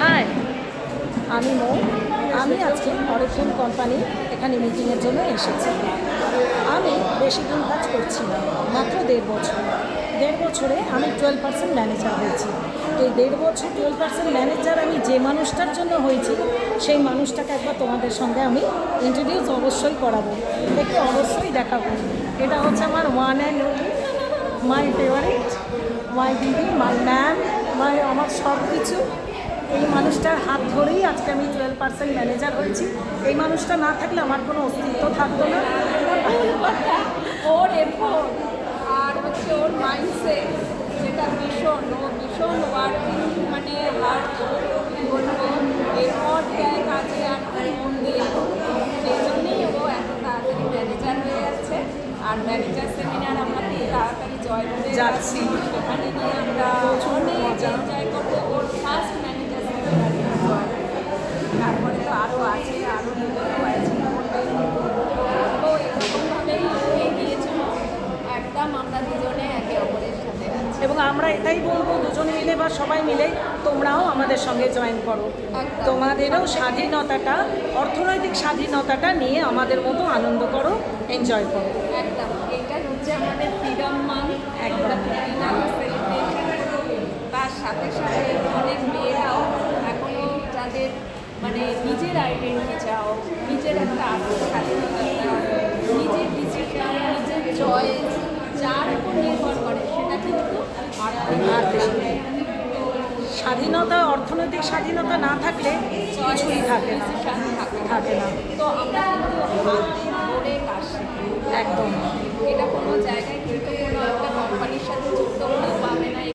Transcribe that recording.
High, আমি মৌ। আমি আজকে অরিফ্লেম কোম্পানি এখানে মিটিংয়ের জন্য এসেছি। আমি বেশি দিন কাজ করছি না, মাত্র 1.5 বছর। 1.5 বছরে আমি 12% ম্যানেজার হয়েছি। এই 1.5 বছর 12% ম্যানেজার আমি যে মানুষটার জন্য হয়েছি, সেই মানুষটাকে একবার তোমাদের সঙ্গে আমি ইন্ট্রোডিউস অবশ্যই করাবো, একটু অবশ্যই দেখাবো। এটা হচ্ছে আমার one and only, my favourite, my didi, my ma'am, আমার সব কিছু। এই মানুষটার হাত ধরেই আজকে আমি 12% ম্যানেজার হয়েছি। এই মানুষটা না থাকলে আমার কোনো অস্তিত্ব থাকতো না। ওর এফোর্ট আর হচ্ছে ওর মাইন্ডসেট, যেটা ভীষণ ওয়ার্কিং, মানে বলবো এফোর্ট দেয় কাজে আর মন দিয়ে, সেই জন্যই ও এত তাড়াতাড়ি ম্যানেজার হয়ে যাচ্ছে। আর ম্যানেজার সেমিনার আমরা খুব তাড়াতাড়ি জয়েন হয়ে যাচ্ছি, সেখানে গিয়ে আমরা অনেক এনজয় করবো। ওর ফার্স্ট ম্যানেজার সেমিনার জয়েন, তারপরে তো আরও আছে, আরও নিজেরও আছে। তো এরকমভাবেই এগিয়েছে একদম, আমরা দুজনে একে অপরের সাথে আছি। এবং আমরা এটাই বলবো, দুজনে মিলে বা সবাই মিলে তোমরাও আমাদের সঙ্গে জয়েন করো। তোমাদেরও স্বাধীনতাটা, অর্থনৈতিক স্বাধীনতাটা নিয়ে আমাদের মতো আনন্দ করো, এনজয় করো। একদম, এটা হচ্ছে আমাদের ফ্রিডম মান্থ, একদম সেলিব্রেশন। তার সাথে সাথে অনেক মেয়েরাও এখনও যাদের মানে নিজের আইডেন্টিটি চাও, নিজের একটা আত্মস্বাধীনতা চাও, নিজের ডিসিশন, নিজের চয়েস যার উপর নির্ভর করে, সেটা কিন্তু স্বাধীনতা, অর্থনৈতিক স্বাধীনতা না থাকলে কিছুই থাকে না, থাকে না। তো আমরা কিন্তু হাতে ধরে কাজ শিখি, একদম এটা কোনো জায়গায়